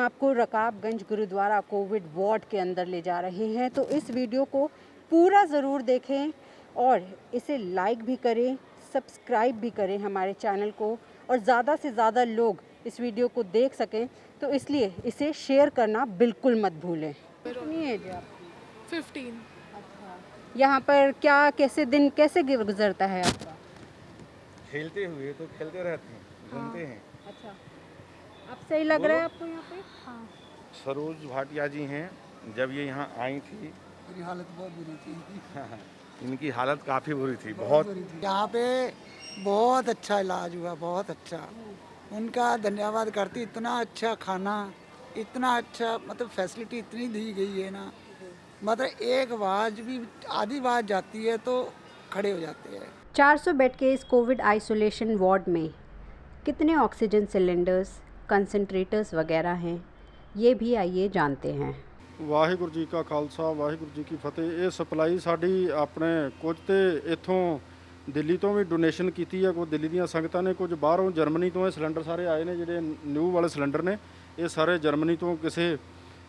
आपको Rakabganj gurdwara Covid ward के अंदर ले जा रहे हैं, तो इस वीडियो को पूरा ज़रूर देखें और इसे लाइक भी करें, सब्सक्राइब भी करें हमारे चैनल को, और ज़्यादा से ज़्यादा लोग इस वीडियो को देख सकें, तो इसलिए इसे शेयर करना बिल्कुल मत भूलें। कितनी एज है आपकी? 15। अच्छा, यहाँ पर क्या कैसे दिन कैसे गुजरता है आपका? खेलते हुए तो खेलते रहते हैं, घूमते हैं। अच्छा, अब सही लग रहा है बोलो। आपको यहाँ पे? हाँ। सरोज भाटिया जी हैं, जब ये यहाँ आई थी मेरी हालत बहुत बुरी थी। इनकी हालत काफ़ी बुरी थी, बहुत बहुत। बुरी थी। यहाँ पे बहुत अच्छा इलाज हुआ, बहुत अच्छा। उनका धन्यवाद करती, इतना अच्छा खाना, इतना अच्छा मतलब फैसिलिटी इतनी दी गई है ना, मतलब एक आवाज़ भी आधी आवाज़ जाती है तो खड़े हो जाते हैं। 400 बेड के इस कोविड आइसोलेशन वार्ड में कितने ऑक्सीजन सिलेंडर्स, कंसंट्रेटर्स वगैरह हैं, ये भी आइए जानते हैं। ਵਾਹਿਗੁਰੂ ਜੀ ਕਾ ਖਾਲਸਾ ਵਾਹਿਗੁਰੂ ਜੀ ਕੀ ਫਤਿਹ। ਇਹ ਸਪਲਾਈ ਸਾਡੀ ਆਪਣੇ ਕੁਝ ਤੇ ਇੱਥੋਂ ਦਿੱਲੀ ਤੋਂ ਵੀ ਡੋਨੇਸ਼ਨ ਕੀਤੀ ਹੈ, ਕੁਝ ਦਿੱਲੀ ਦੀਆਂ ਸੰਗਤਾਂ ਨੇ, ਕੁਝ ਬਾਹਰੋਂ ਜਰਮਨੀ ਤੋਂ ਇਹ ਸਿਲੰਡਰ ਸਾਰੇ ਆਏ ਨੇ, ਜਿਹੜੇ ਨਿਊ ਵਾਲੇ ਸਿਲੰਡਰ ਨੇ। ਇਹ ਸਾਰੇ ਜਰਮਨੀ ਤੋਂ ਕਿਸੇ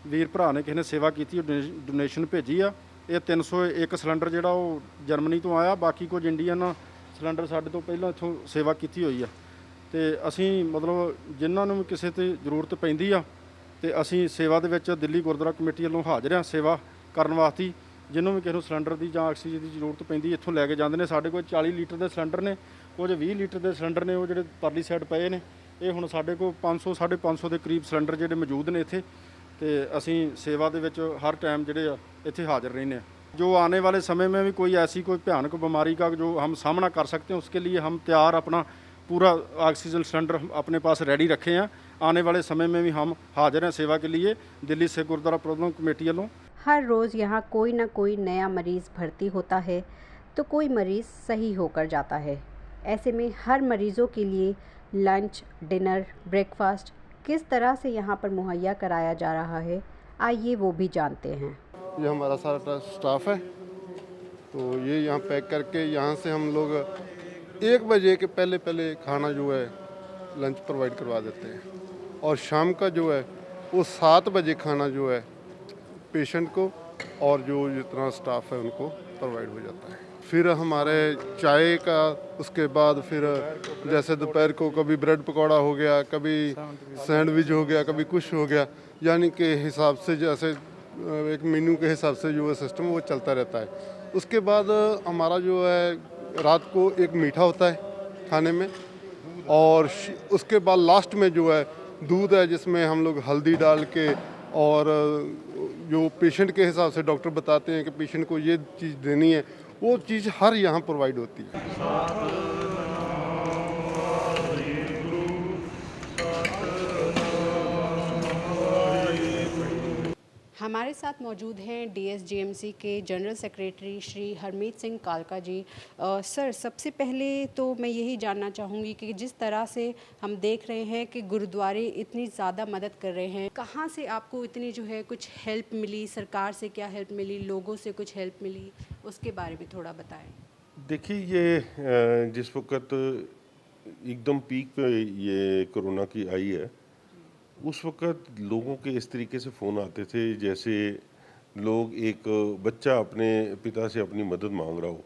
ਵੀਰ ਭਰਾ ਨੇ ਕਿਸੇ ਨੇ ਸੇਵਾ ਕੀਤੀ, ਡੋਨੇਸ਼ਨ ਭੇਜੀ ਆ। ਇਹ 301 ਸਿਲੰਡਰ ਜਿਹੜਾ ਉਹ ਜਰਮਨੀ ਤੋਂ ਆਇਆ, ਬਾਕੀ ਕੁਝ ਇੰਡੀਅਨ ਸਿਲੰਡਰ ਸਾਡੇ ਤੋਂ ਪਹਿਲਾਂ ਇੱਥੋਂ ਸੇਵਾ ਕੀਤੀ ਹੋਈ ਆ। ਤੇ ਅਸੀਂ ਮਤਲਬ ਜਿਨ੍ਹਾਂ ਨੂੰ ਵੀ ਕਿਸੇ ਤੇ ਜ਼ਰੂਰਤ ਪੈਂਦੀ ਆ ਤੇ ਅਸੀਂ ਸੇਵਾ ਦੇ ਵਿੱਚ ਦਿੱਲੀ ਗੁਰਦੁਆਰਾ ਕਮੇਟੀ ਵੱਲੋਂ ਹਾਜ਼ਰ ਹਾਂ ਸੇਵਾ ਕਰਨ ਵਾਸਤੇ। ਜਿਹਨੂੰ ਵੀ ਕਿਸੇ ਨੂੰ ਸਿਲੰਡਰ ਦੀ ਜਾਂ ਆਕਸੀਜਨ ਦੀ ਜ਼ਰੂਰਤ ਪੈਂਦੀ ਇੱਥੋਂ ਲੈ ਕੇ ਜਾਂਦੇ ਨੇ। ਸਾਡੇ ਕੋਲ 40 ਲੀਟਰ ਦੇ ਸਿਲੰਡਰ ਨੇ, ਕੁਝ 20 ਲੀਟਰ ਦੇ ਸਿਲੰਡਰ ਨੇ, ਉਹ ਜਿਹੜੇ ਪਰਲੀ ਸਾਈਡ ਪਏ ਨੇ। ਇਹ ਹੁਣ ਸਾਡੇ ਕੋਲ 500 550 ਦੇ ਕਰੀਬ ਸਿਲੰਡਰ ਜਿਹੜੇ ਮੌਜੂਦ ਨੇ ਇੱਥੇ, ਤੇ ਅਸੀਂ ਸੇਵਾ ਦੇ ਵਿੱਚ ਹਰ ਟਾਈਮ ਜਿਹੜੇ ਆ ਇੱਥੇ ਹਾਜ਼ਰ ਰਹਿੰਦੇ ਹਾਂ। जो आने वाले समय में भी कोई ऐसी कोई भयानक बीमारी का जो हम सामना कर सकते हैं, उसके लिए हम तैयार अपना पूरा ऑक्सीजन सिलेंडर अपने पास रेडी रखे हैं। आने वाले समय में भी हम हाजिर हैं सेवा के लिए दिल्ली से गुरुद्वारा प्रबंधन कमेटी वालों। हर रोज़ यहाँ कोई ना कोई नया मरीज़ भर्ती होता है, तो कोई मरीज़ सही होकर जाता है। ऐसे में हर मरीज़ों के लिए लंच, डिनर, ब्रेकफास्ट किस तरह से यहाँ पर मुहैया कराया जा रहा है, आइए वो भी जानते हैं। ये हमारा सारा स्टाफ है, तो ये यहाँ पैक करके यहाँ से हम लोग 1 बजे के पहले खाना जो है लंच प्रोवाइड करवा देते हैं, और शाम का जो है वो 7 बजे खाना जो है पेशेंट को और जो जितना स्टाफ है उनको प्रोवाइड हो जाता है। फिर हमारे चाय का उसके बाद फिर जैसे दोपहर को कभी ब्रेड पकौड़ा हो गया, कभी सैंडविच हो गया, कभी कुछ हो गया, यानी के हिसाब से जैसे एक मेन्यू के हिसाब से जो है सिस्टम वो चलता रहता है। उसके बाद हमारा जो है रात को एक मीठा होता है खाने में, और उसके बाद लास्ट में जो है दूध है, जिसमें हम लोग हल्दी डाल के, और जो पेशेंट के हिसाब से डॉक्टर बताते हैं कि पेशेंट को ये चीज़ देनी है, वो चीज़ हर यहाँ प्रोवाइड होती है। हमारे साथ मौजूद हैं डीएसजीएमसी के जनरल सेक्रेटरी श्री हरमीत सिंह कालका जी। सर, सबसे पहले तो मैं यही जानना चाहूँगी कि जिस तरह से हम देख रहे हैं कि गुरुद्वारे इतनी ज़्यादा मदद कर रहे हैं, कहाँ से आपको इतनी जो है कुछ हेल्प मिली, सरकार से क्या हेल्प मिली, लोगों से कुछ हेल्प मिली, उसके बारे में थोड़ा बताएं। देखिए, ये जिस वक्त एकदम पीक पे ये कोरोना की आई है, उस वक़्त लोगों के इस तरीके से फ़ोन आते थे जैसे लोग एक बच्चा अपने पिता से अपनी मदद मांग रहा हो।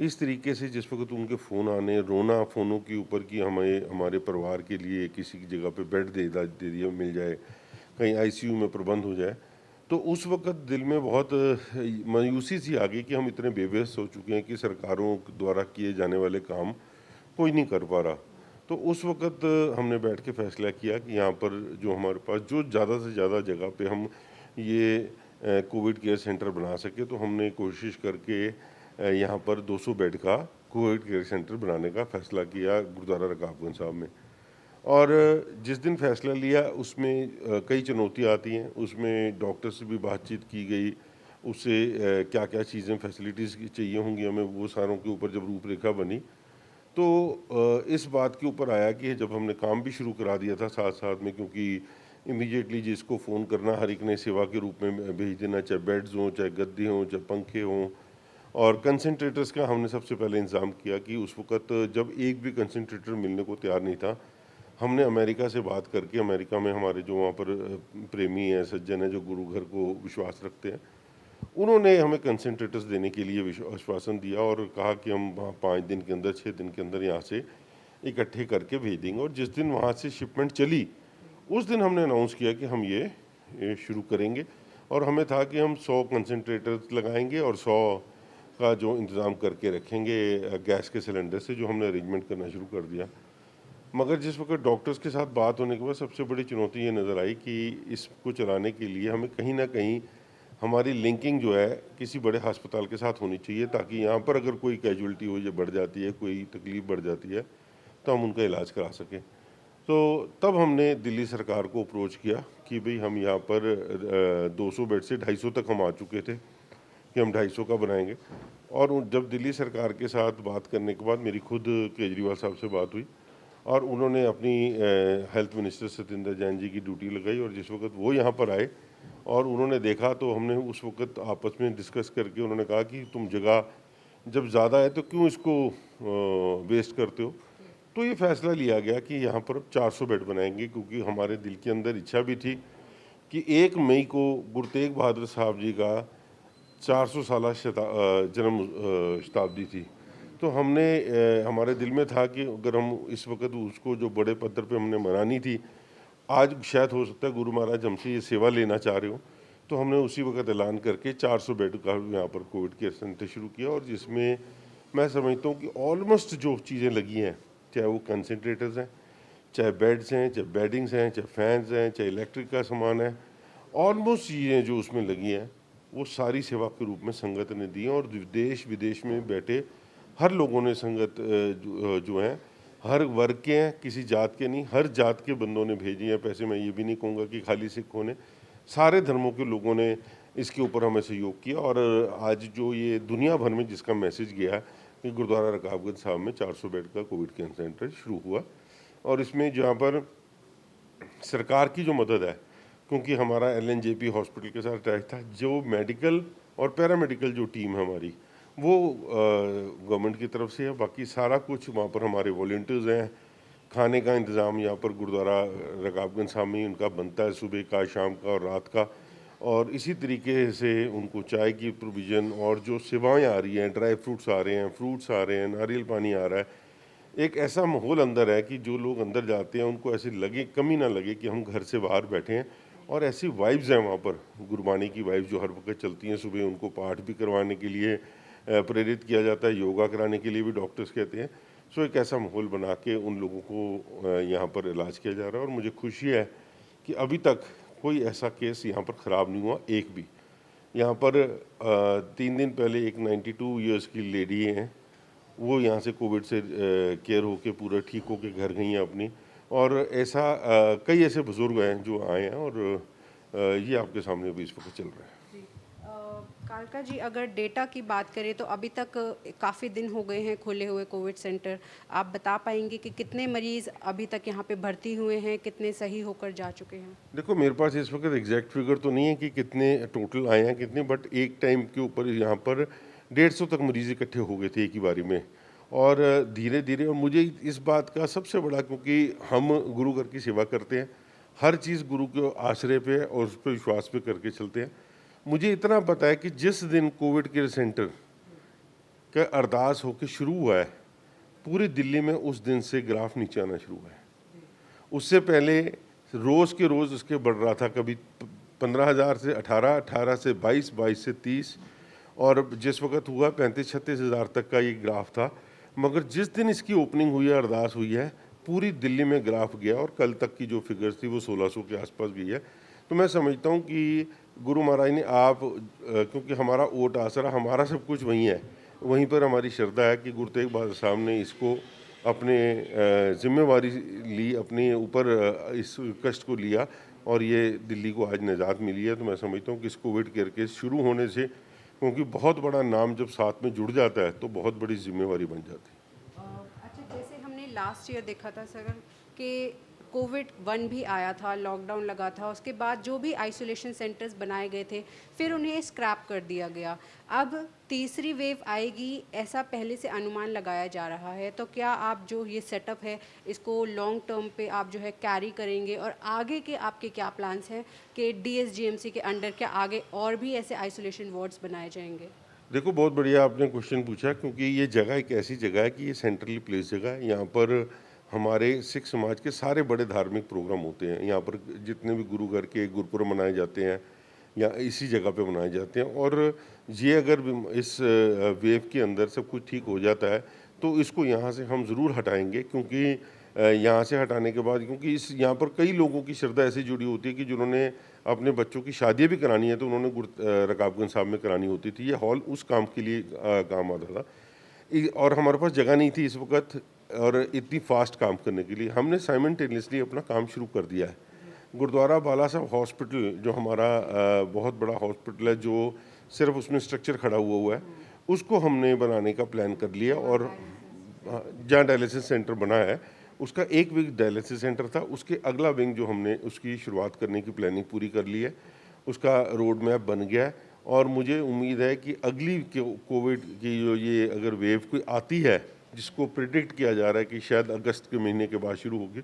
इस तरीके से जिस वक़्त उनके फ़ोन आने, रोना फ़ोनों के ऊपर कि हमें हमारे परिवार के लिए किसी की जगह पे बेड दे दिया मिल जाए, कहीं आईसीयू में प्रबंध हो जाए, तो उस वक़्त दिल में बहुत मायूसी सी आ गई कि हम इतने बेबस हो चुके हैं कि सरकारों द्वारा किए जाने वाले काम कोई नहीं कर पा रहा। तो उस वक़्त हमने बैठ के फ़ैसला किया कि यहाँ पर जो हमारे पास जो ज़्यादा से ज़्यादा जगह पे हम ये कोविड केयर सेंटर बना सके, तो हमने कोशिश करके यहाँ पर 200 बेड का कोविड केयर सेंटर बनाने का फ़ैसला किया गुरुद्वारा रकाबगंज साहब में। और जिस दिन फ़ैसला लिया उसमें कई चुनौतियाँ आती हैं, उसमें डॉक्टर से भी बातचीत की गई, उससे क्या क्या चीज़ें फैसिलिटीज़ चाहिए होंगी हमें, वो सारों के ऊपर जब रूपरेखा बनी, तो इस बात के ऊपर आया कि जब हमने काम भी शुरू करा दिया था साथ साथ में, क्योंकि इमीडिएटली जिसको फ़ोन करना हर एक ने सेवा के रूप में भेज देना, चाहे बेड्स हों, चाहे गद्दे हों, चाहे पंखे हों। और कंसंट्रेटर्स का हमने सबसे पहले इंतज़ाम किया कि उस वक़्त जब एक भी कंसंट्रेटर मिलने को तैयार नहीं था, हमने अमेरिका से बात करके, अमेरिका में हमारे जो वहाँ पर प्रेमी हैं, सज्जन हैं, जो गुरु घर को विश्वास रखते हैं, उन्होंने हमें कंसंट्रेटर्स देने के लिए आश्वासन दिया और कहा कि हम वहाँ 5 दिन के अंदर, 6 दिन के अंदर यहाँ से इकट्ठे करके भेज देंगे। और जिस दिन वहाँ से शिपमेंट चली, उस दिन हमने अनाउंस किया कि हम ये शुरू करेंगे। और हमें था कि हम 100 कंसंट्रेटर्स लगाएंगे और 100 का जो इंतज़ाम करके रखेंगे गैस के सिलेंडर से, जो हमने अरेंजमेंट करना शुरू कर दिया। मगर जिस वक्त डॉक्टर्स के साथ बात होने के बाद सबसे बड़ी चुनौती ये नज़र आई कि इसको चलाने के लिए हमें कहीं ना कहीं हमारी लिंकिंग जो है किसी बड़े अस्पताल के साथ होनी चाहिए, ताकि यहाँ पर अगर कोई कैजुअलिटी हो या बढ़ जाती है, कोई तकलीफ़ बढ़ जाती है, तो हम उनका इलाज करा सकें। तो तब हमने दिल्ली सरकार को अप्रोच किया कि भाई हम यहाँ पर 200 बेड से 250 तक हम आ चुके थे कि हम 250 का बनाएंगे। और जब दिल्ली सरकार के साथ बात करने के बाद मेरी खुद केजरीवाल साहब से बात हुई और उन्होंने अपनी हेल्थ मिनिस्टर सत्येंद्र जैन जी की ड्यूटी लगाई। और जिस वक्त वो यहाँ पर आए और उन्होंने देखा, तो हमने उस वक्त आपस में डिस्कस करके उन्होंने कहा कि तुम जगह जब ज़्यादा है तो क्यों इसको वेस्ट करते हो। तो ये फैसला लिया गया कि यहाँ पर 400 बेड बनाएंगे, क्योंकि हमारे दिल के अंदर इच्छा भी थी कि 1 मई को गुरु तेग बहादुर साहब जी का 400 साला जन्म शताब्दी थी। तो हमने हमारे दिल में था कि अगर हम इस वक्त उसको जो बड़े पद्धर पे हमने मनानी थी, आज शायद हो सकता है गुरु महाराज हमसे ये सेवा लेना चाह रहे हो, तो हमने उसी वक्त ऐलान करके 400 बेड का यहाँ पर कोविड केयर सेंटर शुरू किया। और जिसमें मैं समझता हूँ कि ऑलमोस्ट जो चीज़ें लगी हैं, चाहे वो कंसनट्रेटर्स हैं, चाहे बेड्स हैं, चाहे बेडिंग्स हैं, चाहे फैंस हैं, चाहे इलेक्ट्रिक का सामान है, ऑलमोस्ट चीज़ें जो उसमें लगी हैं वो सारी सेवा के रूप में संगत ने दी। और देश विदेश में बैठे हर लोगों ने संगत जो हैं, हर वर्ग के हैं, किसी जात के नहीं, हर जात के बंदों ने भेजी हैं पैसे। मैं ये भी नहीं कहूँगा कि खाली सिखों ने, सारे धर्मों के लोगों ने इसके ऊपर हमें सहयोग किया। और आज जो ये दुनिया भर में जिसका मैसेज गया है कि गुरुद्वारा रकाबगंज साहब में 400 बेड का कोविड केयर सेंटर शुरू हुआ। और इसमें जहाँ पर सरकार की जो मदद है, क्योंकि हमारा LNJP हॉस्पिटल के साथ अटैच था, जो मेडिकल और पैरामेडिकल जो टीम है हमारी, वो गवर्नमेंट की तरफ से है। बाकी सारा कुछ वहाँ पर हमारे वॉलंटियर्स हैं। खाने का इंतज़ाम यहाँ पर गुरुद्वारा रकाबगंज साहब में उनका बनता है, सुबह का, शाम का और रात का। और इसी तरीके से उनको चाय की प्रोविज़न और जो सेवाएं आ रही हैं, ड्राई फ्रूट्स आ रहे हैं, फ्रूट्स आ रहे हैं, नारियल पानी आ रहा है, एक ऐसा माहौल अंदर है कि जो लोग अंदर जाते हैं उनको ऐसे लगे, कमी ना लगे कि हम घर से बाहर बैठे हैं। और ऐसी वाइब्स हैं वहाँ पर, गुरबानी की वाइब्स जो हर वक्त चलती हैं। सुबह उनको पाठ भी करवाने के लिए प्रेरित किया जाता है, योगा कराने के लिए भी डॉक्टर्स कहते हैं। सो एक ऐसा माहौल बना के उन लोगों को यहाँ पर इलाज किया जा रहा है। और मुझे खुशी है कि अभी तक कोई ऐसा केस यहाँ पर ख़राब नहीं हुआ, एक भी। यहाँ पर 3 दिन पहले एक 92 ईयर्स की लेडी हैं, वो यहाँ से कोविड से केयर होके पूरा ठीक होके घर गई हैं अपनी। और ऐसा कई ऐसे बुज़ुर्ग हैं जो आए हैं और ये आपके सामने भी इस वक्त चल रहा है। कालका जी, अगर डेटा की बात करें तो अभी तक काफ़ी दिन हो गए हैं खोले हुए कोविड सेंटर। आप बता पाएंगे कि कितने मरीज़ अभी तक यहाँ पे भर्ती हुए हैं, कितने सही होकर जा चुके हैं? देखो, मेरे पास इस वक्त एग्जैक्ट फिगर तो नहीं है कि कितने टोटल आए हैं कितने, बट एक टाइम के ऊपर यहाँ पर 150 तक मरीज़ इकट्ठे हो गए थे एक ही बारी में। और धीरे धीरे, और मुझे इस बात का सबसे बड़ा, क्योंकि हम गुरु घर की सेवा करते हैं, हर चीज़ गुरु के आश्रय पे और उस पर विश्वास पे करके चलते हैं। मुझे इतना पता है कि जिस दिन कोविड केयर सेंटर का अरदास होकर शुरू हुआ है, पूरी दिल्ली में उस दिन से ग्राफ नीचे आना शुरू हुआ है। उससे पहले रोज़ के रोज़ उसके बढ़ रहा था, कभी 15,000 से 18, 18 से 22, 22 से 30, और जिस वक्त हुआ 35-36 हज़ार तक का ये ग्राफ था। मगर जिस दिन इसकी ओपनिंग हुई है, अरदास हुई है, पूरी दिल्ली में ग्राफ गया और कल तक की जो फिगर्स थी वो 1600 के आसपास गई है। तो मैं समझता हूँ कि गुरु महाराज ने क्योंकि हमारा ओट आसरा, हमारा सब कुछ वहीं है, वहीं पर हमारी श्रद्धा है कि गुरु तेग बहादुर साहब ने इसको अपने जिम्मेवारी ली, अपने ऊपर इस कष्ट को लिया और ये दिल्ली को आज निजात मिली है। तो मैं समझता हूँ कि इस कोविड केयर के शुरू होने से, क्योंकि बहुत बड़ा नाम जब साथ में जुड़ जाता है तो बहुत बड़ी जिम्मेवारी बन जाती है। अच्छा, जैसे हमने लास्ट ईयर देखा था सर कि कोविड-1 भी आया था, लॉकडाउन लगा था, उसके बाद जो भी आइसोलेशन सेंटर्स बनाए गए थे फिर उन्हें स्क्रैप कर दिया गया। अब तीसरी वेव आएगी ऐसा पहले से अनुमान लगाया जा रहा है, तो क्या आप जो ये सेटअप है इसको लॉन्ग टर्म पे आप जो है कैरी करेंगे, और आगे के आपके क्या प्लान्स हैं कि डीएसजीएमसी के अंडर क्या आगे और भी ऐसे आइसोलेशन वार्ड्स बनाए जाएंगे? देखो, बहुत बढ़िया आपने क्वेश्चन पूछा, क्योंकि ये जगह एक ऐसी जगह है कि ये सेंट्रली प्लेस जगह है। यहाँ पर हमारे सिख समाज के सारे बड़े धार्मिक प्रोग्राम होते हैं। यहाँ पर जितने भी गुरु घर के गुरुपुरब मनाए जाते हैं या इसी जगह पे मनाए जाते हैं। और ये अगर इस वेव के अंदर सब कुछ ठीक हो जाता है तो इसको यहाँ से हम ज़रूर हटाएंगे, क्योंकि यहाँ से हटाने के बाद, क्योंकि इस यहाँ पर कई लोगों की श्रद्धा ऐसी जुड़ी होती है कि जिन्होंने अपने बच्चों की शादियाँ भी करानी है तो उन्होंने रकाबगंज साहब में करानी होती थी। ये हॉल उस काम के लिए काम आता था, और हमारे पास जगह नहीं थी इस वक्त और इतनी फास्ट काम करने के लिए। हमने साइमल्टेनियसली अपना काम शुरू कर दिया है। गुरुद्वारा बाला साहब हॉस्पिटल जो हमारा बहुत बड़ा हॉस्पिटल है, जो सिर्फ उसमें स्ट्रक्चर खड़ा हुआ है, उसको हमने बनाने का प्लान कर लिया। और जहाँ डायलिसिस सेंटर बना है उसका एक विंग डायलिसिस सेंटर था, उसके अगला विंग जो हमने उसकी शुरुआत करने की प्लानिंग पूरी कर ली है, उसका रोड मैप बन गया है। और मुझे उम्मीद है कि अगली कोविड की जो ये अगर वेव कोई आती है, जिसको प्रिडिक्ट किया जा रहा है कि शायद अगस्त के महीने के बाद शुरू होगी,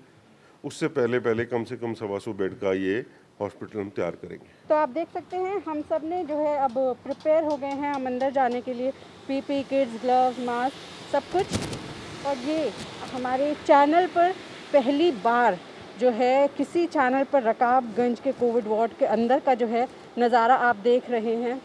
उससे पहले पहले कम से कम 125 बेड का ये हॉस्पिटल हम तैयार करेंगे। तो आप देख सकते हैं हम सब ने जो है अब प्रिपेयर हो गए हैं हम अंदर जाने के लिए, पीपी किट्स, ग्लव्स, मास्क, सब कुछ। और ये हमारे चैनल पर पहली बार जो है किसी चैनल पर रकाबगंज के कोविड वार्ड के अंदर का जो है नज़ारा आप देख रहे हैं।